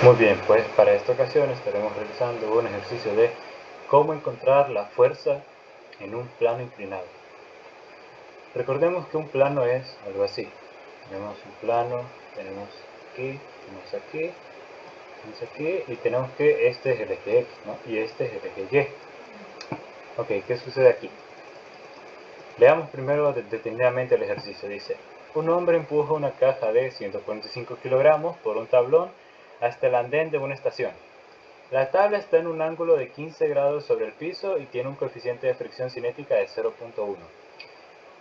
Muy bien, pues para esta ocasión estaremos realizando un ejercicio de cómo encontrar la fuerza en un plano inclinado. Recordemos que un plano es algo así. Tenemos un plano, tenemos aquí, tenemos aquí y tenemos que este es el eje X, ¿no? Y este es el eje Y. Ok, ¿qué sucede aquí? Leamos primero detenidamente el ejercicio. Dice, un hombre empuja una caja de 145 kilogramos por un tablón hasta el andén de una estación. La tabla está en un ángulo de 15 grados sobre el piso y tiene un coeficiente de fricción cinética de 0.1.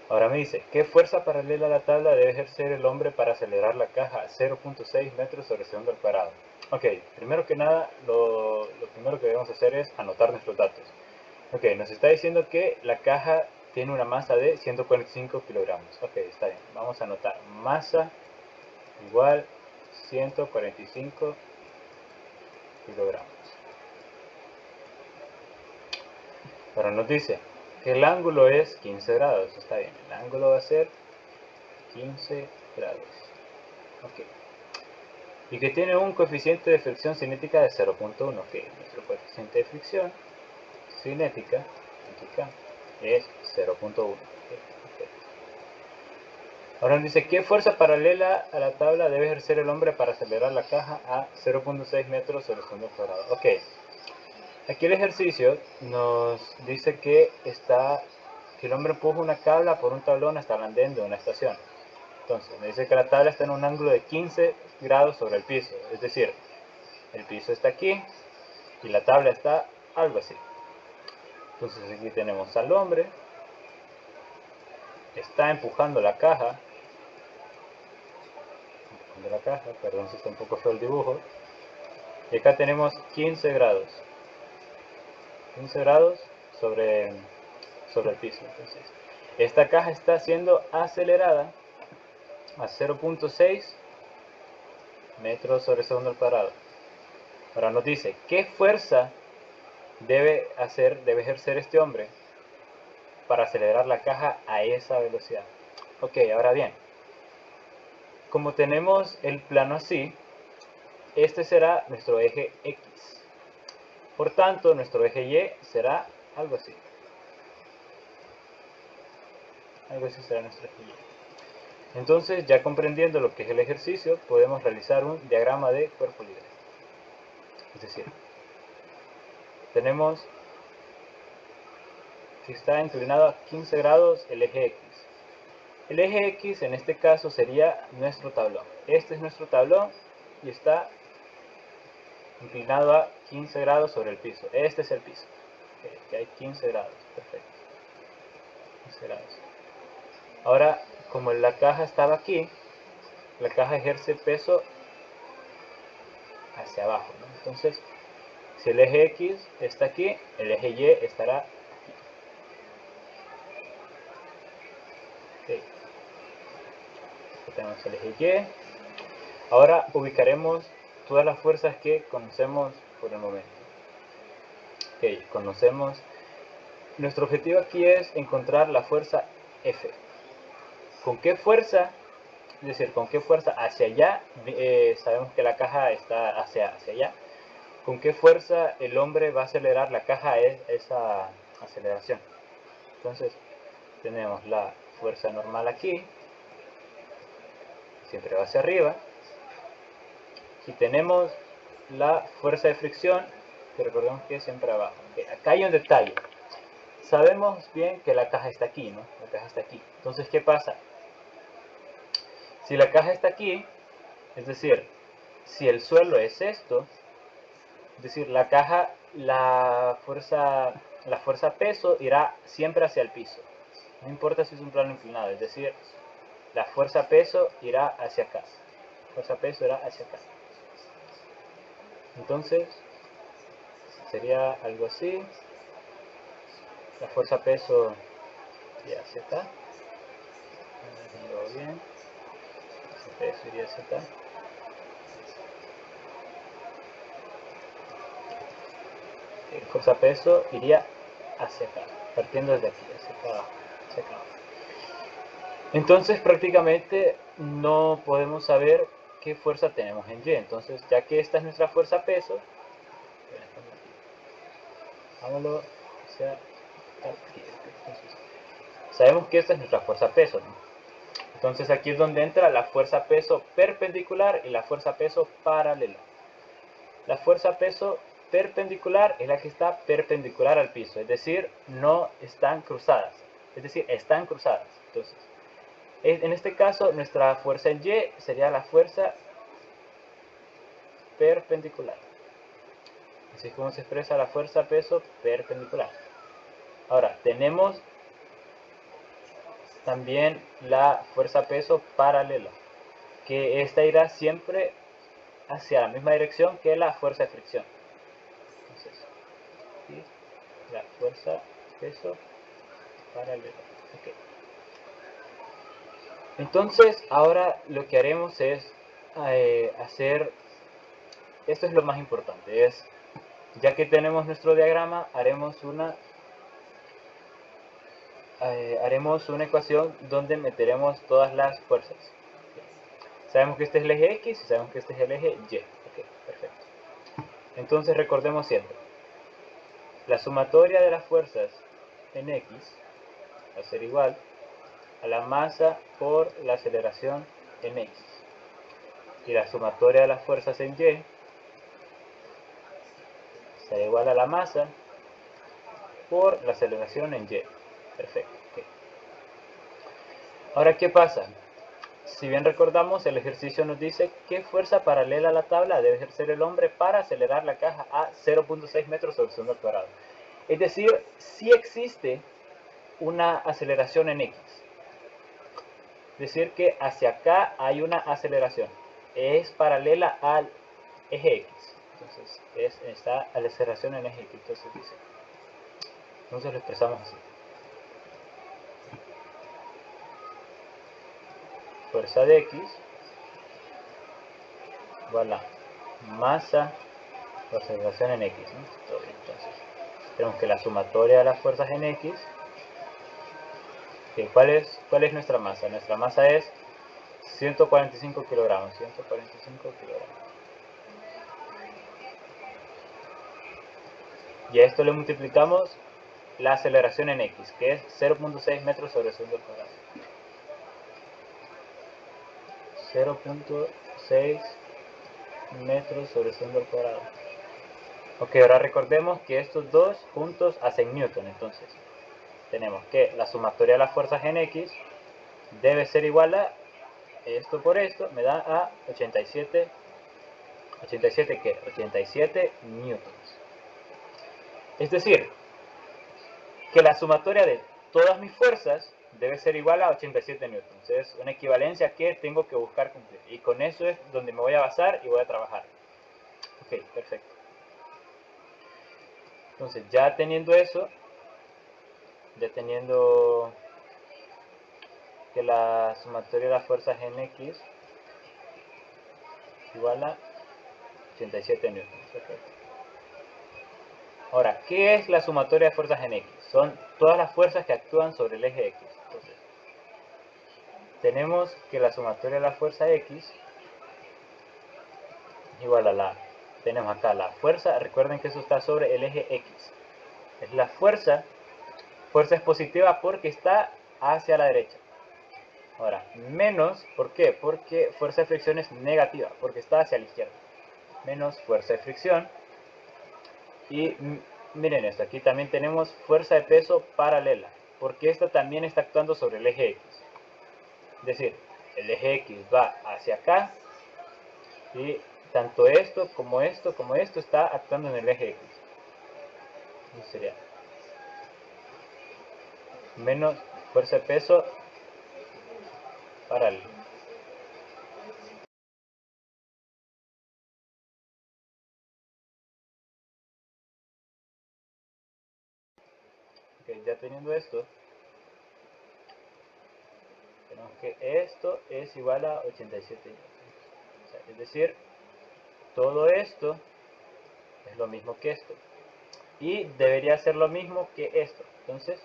Ahora me dice, ¿qué fuerza paralela a la tabla debe ejercer el hombre para acelerar la caja a 0.6 metros sobre segundo al cuadrado? Ok, primero que nada, lo primero que debemos hacer es anotar nuestros datos. Ok, nos está diciendo que la caja tiene una masa de 145 kilogramos. Ok, está bien, vamos a anotar masa igual 145 kilogramos. Ahora nos dice que el ángulo es 15 grados. Está bien, el ángulo va a ser 15 grados. Ok. Y que tiene un coeficiente de fricción cinética de 0.1. Ok, nuestro coeficiente de fricción cinética es 0.1. Okay. Ahora nos dice, ¿qué fuerza paralela a la tabla debe ejercer el hombre para acelerar la caja a 0.6 metros sobre segundo al cuadrado? Ok. Aquí el ejercicio nos dice que el hombre empuja una tabla por un tablón hasta el andén de una estación. Entonces, me dice que la tabla está en un ángulo de 15 grados sobre el piso. Es decir, el piso está aquí y la tabla está algo así. Entonces aquí tenemos al hombre, está empujando la caja, perdón si está un poco feo el dibujo. Y acá tenemos 15 grados. 15 grados sobre el piso. Entonces, esta caja está siendo acelerada a 0.6 metros sobre segundo al cuadrado. Ahora nos dice, ¿qué fuerza debe ejercer este hombre para acelerar la caja a esa velocidad? Ok, ahora bien, como tenemos el plano así, este será nuestro eje X. Por tanto, nuestro eje Y será algo así. Algo así será nuestro eje Y. Entonces, ya comprendiendo lo que es el ejercicio, podemos realizar un diagrama de cuerpo libre. Es decir, tenemos que está inclinado a 15 grados el eje X. El eje X en este caso sería nuestro tablón. Este es nuestro tablón y está inclinado a 15 grados sobre el piso. Este es el piso. Aquí hay 15 grados. Perfecto. 15 grados. Ahora, como la caja estaba aquí, la caja ejerce peso hacia abajo, ¿no? Entonces, si el eje X está aquí, el eje Y estará aquí. Okay. Aquí tenemos el eje Y. Ahora ubicaremos todas las fuerzas que conocemos por el momento. Ok, conocemos. Nuestro objetivo aquí es encontrar la fuerza F. ¿Con qué fuerza? Es decir, ¿con qué fuerza hacia allá? Sabemos que la caja está hacia allá. ¿Con qué fuerza el hombre va a acelerar la caja a esa aceleración? Entonces, tenemos la fuerza normal aquí, siempre va hacia arriba. Y tenemos la fuerza de fricción, que recordemos que es siempre abajo. Okay, acá hay un detalle. Sabemos bien que la caja está aquí, ¿no? La caja está aquí. Entonces, ¿qué pasa? Si la caja está aquí, es decir, si el suelo es esto, es decir, la caja, la fuerza peso irá siempre hacia el piso. No importa si es un plano inclinado, es decir, la fuerza peso irá hacia acá. La fuerza peso irá hacia acá. Entonces, sería algo así. La fuerza peso iría hacia acá. Bien. La peso iría hacia acá. La fuerza peso iría hacia acá, partiendo desde aquí, hacia acá abajo, Entonces prácticamente no podemos saber qué fuerza tenemos en Y. Entonces, ya que esta es nuestra fuerza peso, hagámoslo hacia aquí. Entonces, sabemos que esta es nuestra fuerza peso, ¿no? Entonces aquí es donde entra la fuerza peso perpendicular y la fuerza peso paralela. La fuerza peso perpendicular es la que está perpendicular al piso, es decir, no están cruzadas, es decir, están cruzadas. Entonces, en este caso, nuestra fuerza en Y sería la fuerza perpendicular. Así es como se expresa la fuerza peso perpendicular. Ahora, tenemos también la fuerza peso paralela, que esta irá siempre hacia la misma dirección que la fuerza de fricción. Entonces, aquí, la fuerza peso paralela. Okay. Entonces, ahora lo que haremos es hacer, esto es lo más importante, es, ya que tenemos nuestro diagrama, haremos una ecuación donde meteremos todas las fuerzas. Sabemos que este es el eje X y sabemos que este es el eje Y. Okay, perfecto. Entonces recordemos siempre, la sumatoria de las fuerzas en X va a ser igual a la masa por la aceleración en X. Y la sumatoria de las fuerzas en Y será igual a la masa por la aceleración en Y. Perfecto. Okay. Ahora, ¿qué pasa? Si bien recordamos, el ejercicio nos dice qué fuerza paralela a la tabla debe ejercer el hombre para acelerar la caja a 0.6 metros sobre segundo al cuadrado. Es decir, si existe una aceleración en X. Es decir, que hacia acá hay una aceleración. Es paralela al eje X. Entonces, está a la aceleración en eje X. Entonces lo expresamos así. Fuerza de X igual a masa por aceleración en X, ¿no? Todo bien. Entonces, tenemos que la sumatoria de las fuerzas en X. Okay, ¿cuál es nuestra masa? Nuestra masa es 145 kilogramos. 145 kilogramos. Y a esto le multiplicamos la aceleración en X, que es 0.6 metros sobre segundo al cuadrado. 0.6 metros sobre segundo al cuadrado. Ok, ahora recordemos que estos dos juntos hacen Newton. Entonces, tenemos que la sumatoria de las fuerzas en X debe ser igual a esto por esto, me da a 87 ¿qué? 87 newtons. Es decir, que la sumatoria de todas mis fuerzas debe ser igual a 87 newtons. Es una equivalencia que tengo que buscar cumplir. Y con eso es donde me voy a basar y voy a trabajar. Ok, perfecto. Entonces, ya teniendo eso, ya teniendo que la sumatoria de las fuerzas en X igual a 87 newtons. Perfecto. Ahora, ¿qué es la sumatoria de fuerzas en X? Son todas las fuerzas que actúan sobre el eje X. Entonces, tenemos que la sumatoria de la fuerza X es igual a tenemos acá la fuerza, recuerden que eso está sobre el eje X. Es la fuerza es positiva porque está hacia la derecha. Ahora, menos, ¿por qué? Porque fuerza de fricción es negativa, porque está hacia la izquierda. Menos fuerza de fricción. Y miren esto, aquí también tenemos fuerza de peso paralela, porque esta también está actuando sobre el eje X. Es decir, el eje X va hacia acá y tanto esto como esto como esto está actuando en el eje X. Eso sería menos fuerza de peso paralela. Okay, ya teniendo esto, tenemos que esto es igual a 87 newtons. O sea, es decir, todo esto es lo mismo que esto. Y debería ser lo mismo que esto. Entonces,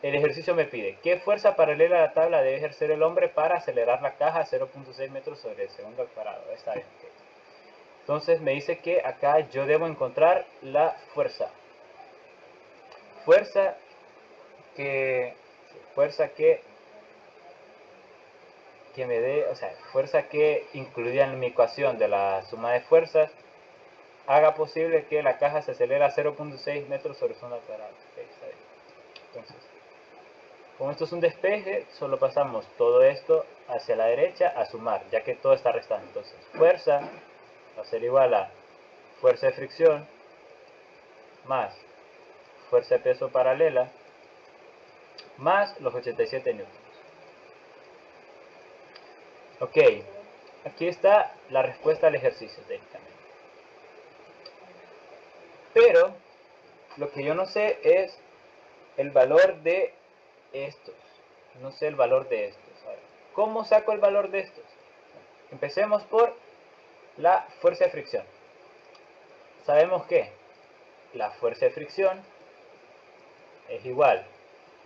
el ejercicio me pide, ¿qué fuerza paralela a la tabla debe ejercer el hombre para acelerar la caja a 0.6 metros sobre el segundo al cuadrado? Está bien. Okay. Entonces me dice que acá yo debo encontrar la fuerza. Fuerza que me dé, o sea, fuerza que incluida en mi ecuación de la suma de fuerzas haga posible que la caja se acelere a 0.6 metros sobre el segundo al cuadrado. Okay, está bien. Entonces, como esto es un despeje, solo pasamos todo esto hacia la derecha a sumar, ya que todo está restando. Entonces, fuerza va a ser igual a fuerza de fricción más fuerza de peso paralela más los 87 newtons. Ok, aquí está la respuesta al ejercicio técnicamente. Pero lo que yo no sé es el valor de estos. No sé el valor de estos. ¿Cómo saco el valor de estos? Empecemos por la fuerza de fricción. Sabemos que la fuerza de fricción es igual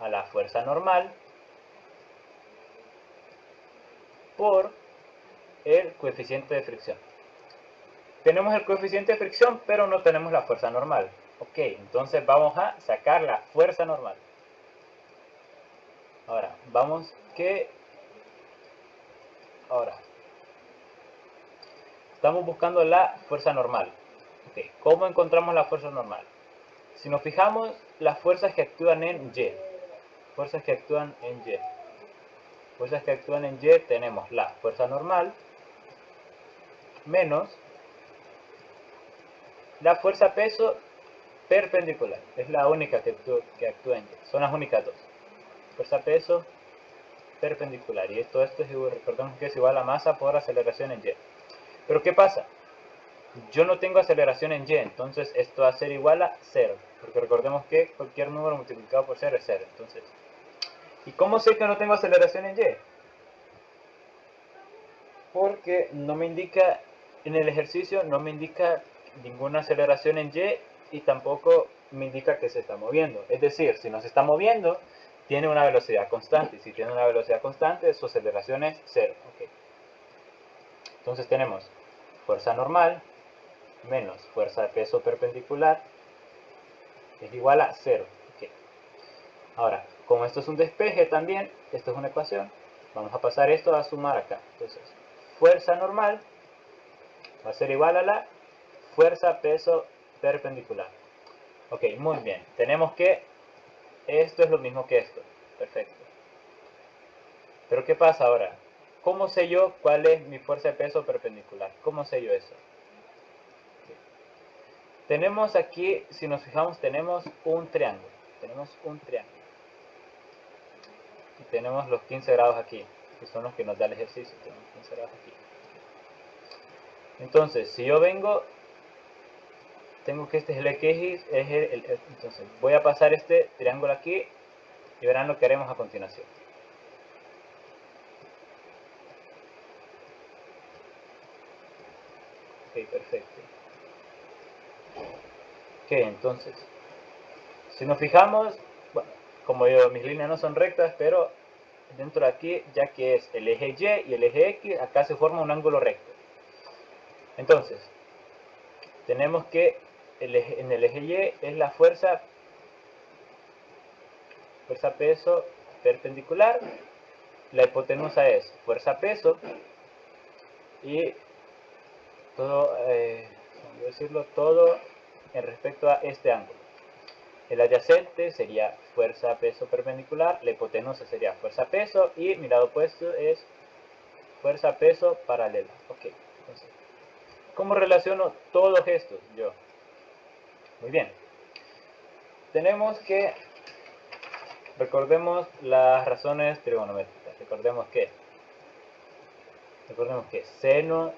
a la fuerza normal por el coeficiente de fricción. Tenemos el coeficiente de fricción, pero no tenemos la fuerza normal. Ok, entonces vamos a sacar la fuerza normal. Ahora, Ahora, estamos buscando la fuerza normal. Ok, ¿cómo encontramos la fuerza normal? Si nos fijamos, las fuerzas que actúan en Y. Fuerzas que actúan en Y. Fuerzas que actúan en Y tenemos la fuerza normal menos la fuerza peso perpendicular. Es la única que actúa en Y. Son las únicas dos. Fuerza peso perpendicular. Y esto es igual, recordemos que es igual a masa por aceleración en Y. Pero ¿qué pasa? Yo no tengo aceleración en Y, entonces esto va a ser igual a 0. Porque recordemos que cualquier número multiplicado por 0 es 0. Entonces, ¿y cómo sé que no tengo aceleración en Y? Porque no me indica, en el ejercicio no me indica ninguna aceleración en Y y tampoco me indica que se está moviendo. Es decir, si no se está moviendo, tiene una velocidad constante. Y si tiene una velocidad constante, su aceleración es 0. Okay. Entonces tenemos fuerza normal menos fuerza de peso perpendicular es igual a 0. Okay. Ahora, como esto es un despeje también, esto es una ecuación, vamos a pasar esto a sumar acá. Entonces, fuerza normal va a ser igual a la fuerza peso perpendicular. Ok, muy bien. Tenemos que esto es lo mismo que esto. Perfecto. Pero ¿qué pasa ahora? ¿Cómo sé yo cuál es mi fuerza de peso perpendicular? ¿Cómo sé yo eso? Okay. Tenemos aquí, si nos fijamos, tenemos un triángulo. Tenemos un triángulo. Y tenemos los 15 grados aquí, que son los que nos da el ejercicio. Tenemos 15 grados aquí. Entonces, si yo vengo, tengo que este es el eje X, entonces voy a pasar este triángulo aquí y verán lo que haremos a continuación. Ok, perfecto. Ok, entonces, si nos fijamos, bueno, como yo, mis líneas no son rectas, pero dentro de aquí, ya que es el eje Y y el eje X, acá se forma un ángulo recto. Entonces, tenemos que en el eje Y es la fuerza peso perpendicular, la hipotenusa es fuerza peso y todo, decirlo, todo en respecto a este ángulo. El adyacente sería fuerza peso perpendicular, la hipotenusa sería fuerza peso y mi lado opuesto es fuerza peso paralela. Ok, entonces, ¿cómo relaciono todos estos yo? Muy bien. Tenemos que recordemos las razones trigonométricas. Recordemos que seno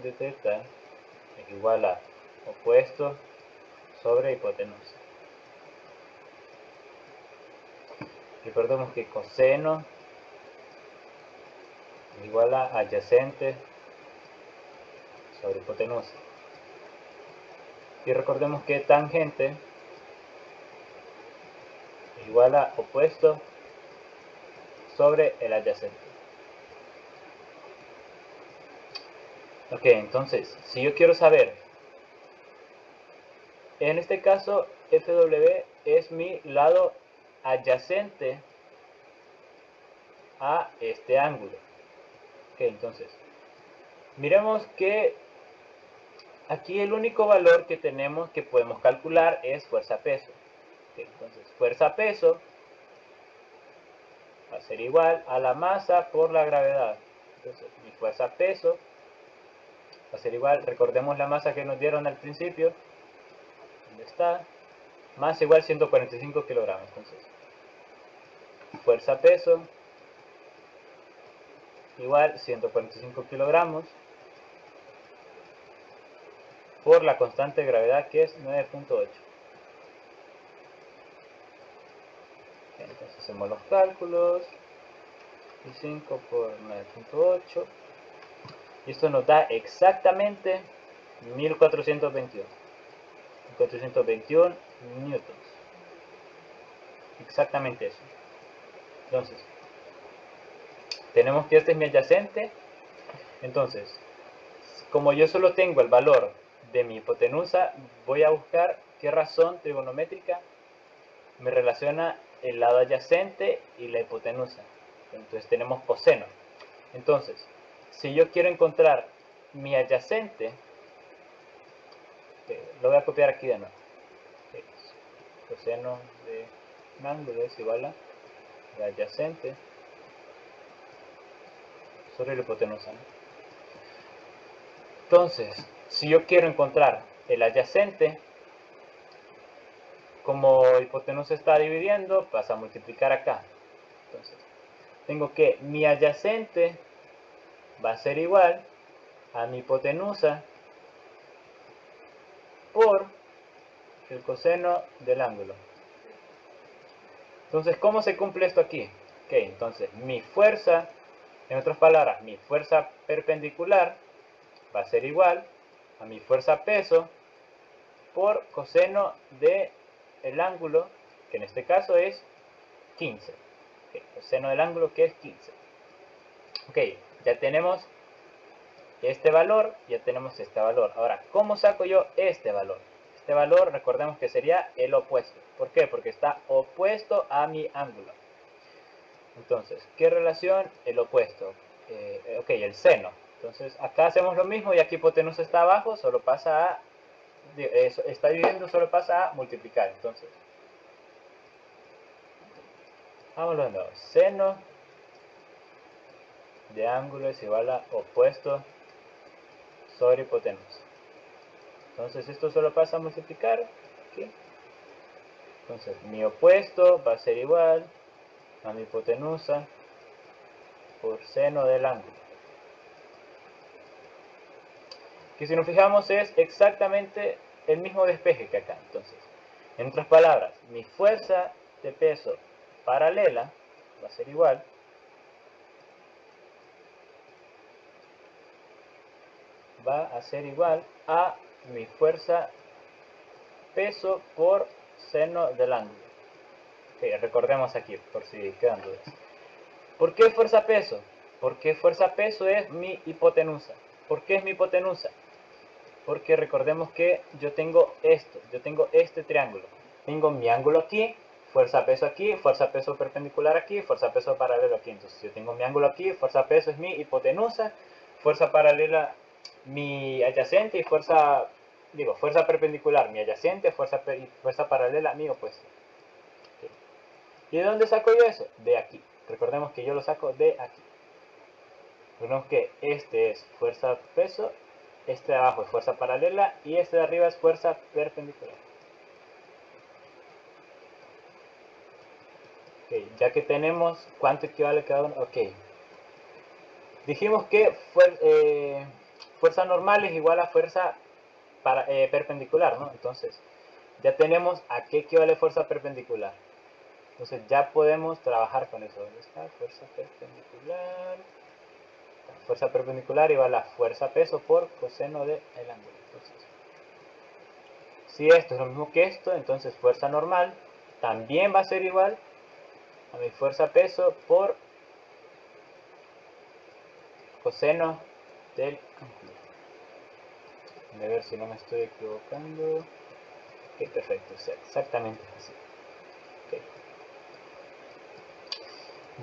de teta es igual a opuesto sobre hipotenusa. Recordemos que coseno es igual a adyacente sobre hipotenusa. Y recordemos que tangente igual a opuesto sobre el adyacente. Ok, entonces, si yo quiero saber, en este caso, FW es mi lado adyacente a este ángulo. Ok, entonces, miremos que aquí el único valor que tenemos que podemos calcular es fuerza-peso. Okay, entonces, fuerza-peso va a ser igual a la masa por la gravedad. Entonces, mi fuerza-peso va a ser igual, recordemos la masa que nos dieron al principio, ¿dónde está? Más igual 145 kilogramos. Entonces, fuerza-peso igual 145 kilogramos por la constante de gravedad, que es 9.8. Entonces hacemos los cálculos, y 5 por 9.8, y esto nos da exactamente 1421 newtons, exactamente eso. Entonces, tenemos que este es mi adyacente. Entonces, como yo solo tengo el valor de mi hipotenusa, voy a buscar qué razón trigonométrica me relaciona el lado adyacente y la hipotenusa. Entonces tenemos coseno. Entonces, si yo quiero encontrar mi adyacente, lo voy a copiar aquí de nuevo. Coseno de un ángulo es igual a la adyacente sobre la hipotenusa, ¿no? Entonces, si yo quiero encontrar el adyacente, como hipotenusa está dividiendo, pasa a multiplicar acá. Entonces, tengo que mi adyacente va a ser igual a mi hipotenusa por el coseno del ángulo. Entonces, ¿cómo se cumple esto aquí? Ok, entonces mi fuerza, en otras palabras, mi fuerza perpendicular va a ser igual a mi fuerza peso por coseno del ángulo, que en este caso es 15. Okay, coseno del ángulo que es 15. Ok, ya tenemos este valor, ya tenemos este valor. Ahora, ¿cómo saco yo este valor? Este valor, recordemos que sería el opuesto. ¿Por qué? Porque está opuesto a mi ángulo. Entonces, ¿qué relación? El opuesto. Ok, el seno. Entonces, acá hacemos lo mismo y aquí hipotenusa está abajo, solo pasa a... está dividiendo, solo pasa a multiplicar. Entonces, vamos de nuevo. Seno de ángulo es igual a opuesto sobre hipotenusa. Entonces, esto solo pasa a multiplicar. Aquí. Entonces, mi opuesto va a ser igual a mi hipotenusa por seno del ángulo. Que si nos fijamos es exactamente el mismo despeje que acá. Entonces, en otras palabras, mi fuerza de peso paralela va a ser igual a mi fuerza peso por seno del ángulo. Okay, recordemos aquí, por si quedan dudas. ¿Por qué fuerza peso? Porque fuerza peso es mi hipotenusa. ¿Por qué es mi hipotenusa? Porque recordemos que yo tengo este triángulo. Tengo mi ángulo aquí, fuerza peso aquí, fuerza peso perpendicular aquí, fuerza peso paralelo aquí. Entonces yo tengo mi ángulo aquí, fuerza peso es mi hipotenusa, fuerza paralela mi adyacente y fuerza perpendicular mi adyacente, fuerza paralela mi opuesto. Okay. ¿Y de dónde saco yo eso? De aquí. Recordemos que yo lo saco de aquí. Recordemos que este es fuerza peso, este de abajo es fuerza paralela y este de arriba es fuerza perpendicular. Okay, ya que tenemos cuánto equivale cada uno. Ok. Dijimos que fuerza normal es igual a fuerza perpendicular, ¿no? Entonces, ya tenemos a qué equivale fuerza perpendicular. Entonces, ya podemos trabajar con eso. ¿Dónde está? Fuerza perpendicular. Fuerza perpendicular igual a fuerza peso por coseno del ángulo. Entonces, si esto es lo mismo que esto, entonces fuerza normal también va a ser igual a mi fuerza peso por coseno del ángulo. A ver si no me estoy equivocando. Ok, perfecto, o sea, exactamente así. Okay.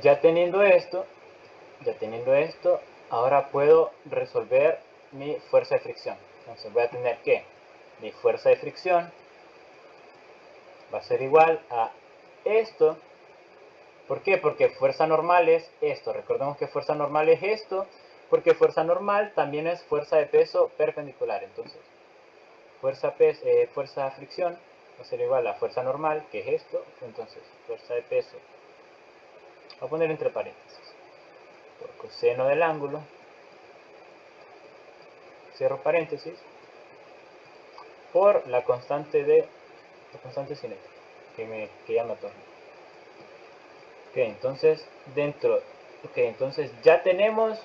Ya teniendo esto, ahora puedo resolver mi fuerza de fricción. Entonces voy a tener que mi fuerza de fricción va a ser igual a esto. ¿Por qué? Porque fuerza normal es esto. Recordemos que fuerza normal es esto, porque fuerza normal también es fuerza de peso perpendicular. Entonces, fuerza fricción va a ser igual a fuerza normal, que es esto. Entonces, fuerza de peso, voy a poner entre paréntesis, por coseno del ángulo, cierro paréntesis, por la constante cinética, que ya me atorno. Ok, entonces entonces ya tenemos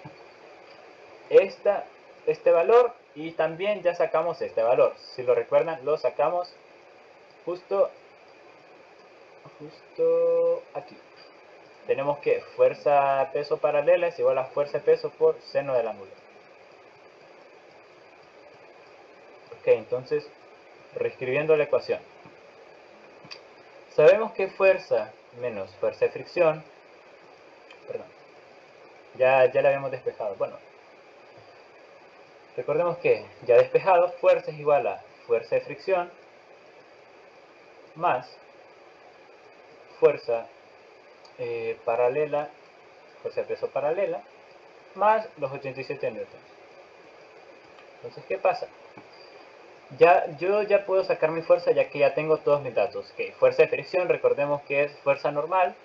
este valor y también ya sacamos este valor. Si lo recuerdan, lo sacamos justo aquí. Tenemos que fuerza peso paralela es igual a fuerza peso por seno del ángulo. Ok, entonces reescribiendo la ecuación. Sabemos que fuerza menos fuerza de fricción, perdón, ya la habíamos despejado. Bueno, recordemos que ya despejado, fuerza es igual a fuerza de fricción más fuerza paralela, fuerza de peso paralela, más los 87 newtons. Entonces, ¿qué pasa? Yo ya puedo sacar mi fuerza ya que ya tengo todos mis datos. Okay, fuerza de fricción, recordemos que es fuerza normal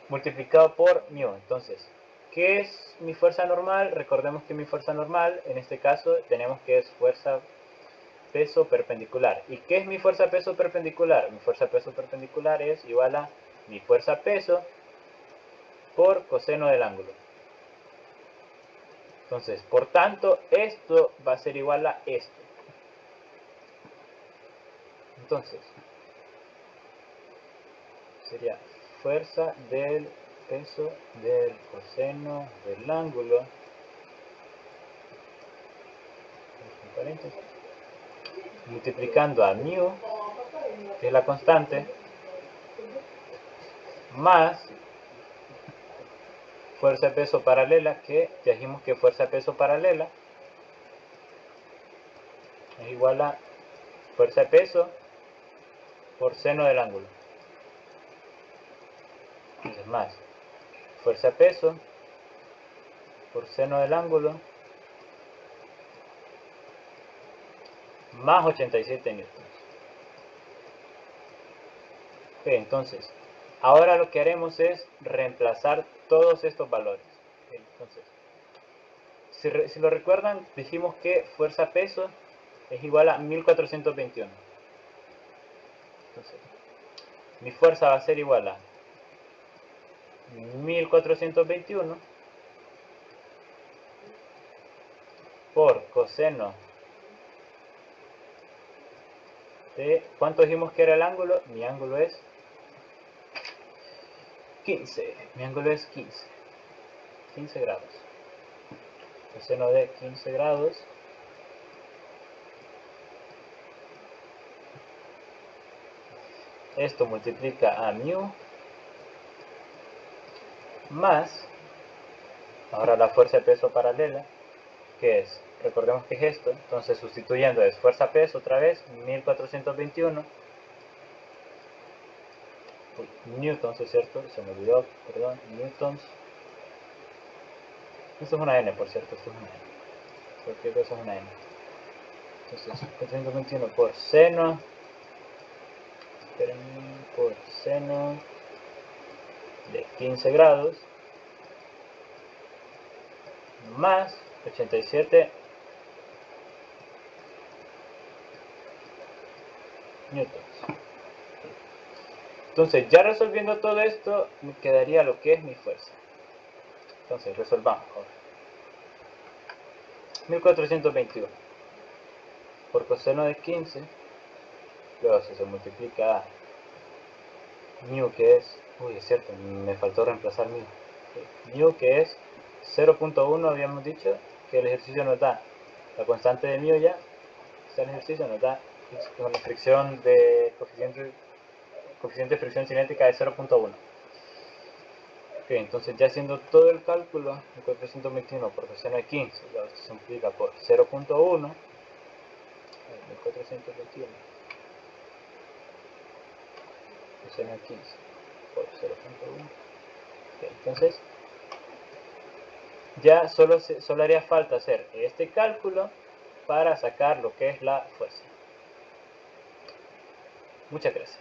multiplicado por μ. Entonces, ¿qué es mi fuerza normal? Recordemos que mi fuerza normal, en este caso, tenemos que es fuerza peso perpendicular. ¿Y qué es mi fuerza peso perpendicular? Mi fuerza peso perpendicular es igual a mi fuerza peso por coseno del ángulo. Entonces, por tanto, esto va a ser igual a esto. Entonces, sería fuerza del peso del coseno del ángulo, multiplicando a μ, que es la constante, más fuerza de peso paralela, que ya dijimos que fuerza de peso paralela es igual a fuerza de peso por seno del ángulo. Entonces, más fuerza de peso por seno del ángulo más 87 newtons. Ok, entonces, ahora lo que haremos es reemplazar todos estos valores. Okay, entonces, si lo recuerdan, dijimos que fuerza peso es igual a 1421. Entonces, mi fuerza va a ser igual a 1421 por coseno de... ¿Cuánto dijimos que era el ángulo? Mi ángulo es 15. Mi ángulo es 15 grados. Coseno de 15 grados esto multiplica a μ más, ahora la fuerza de peso paralela, que es, recordemos que es esto, entonces sustituyendo es fuerza peso otra vez, 1421, newtons, ¿es cierto? Se me olvidó, perdón, newtons. Esto es una n, por cierto, esto es una n. Cualquier cosa es una n. Entonces, 1421 por seno, de 15 grados, más 87 newtons. Entonces, ya resolviendo todo esto, me quedaría lo que es mi fuerza. Entonces, resolvamos ahora. 1421 por coseno de 15, luego se multiplica a mu que es, uy, es cierto, me faltó reemplazar mu. Mu que es 0.1, habíamos dicho que el ejercicio nos da. La constante de mu ya, está el ejercicio, nos da con la fricción de coeficiente de fricción cinética de 0.1. Ok, entonces ya haciendo todo el cálculo, el 421 por coseno de 15, esto se multiplica por 0.1, 1421 coseno de 15 por 0.1. Okay, entonces ya solo haría falta hacer este cálculo para sacar lo que es la fuerza. Muchas gracias.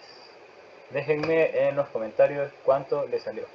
Déjenme en los comentarios cuánto les salió.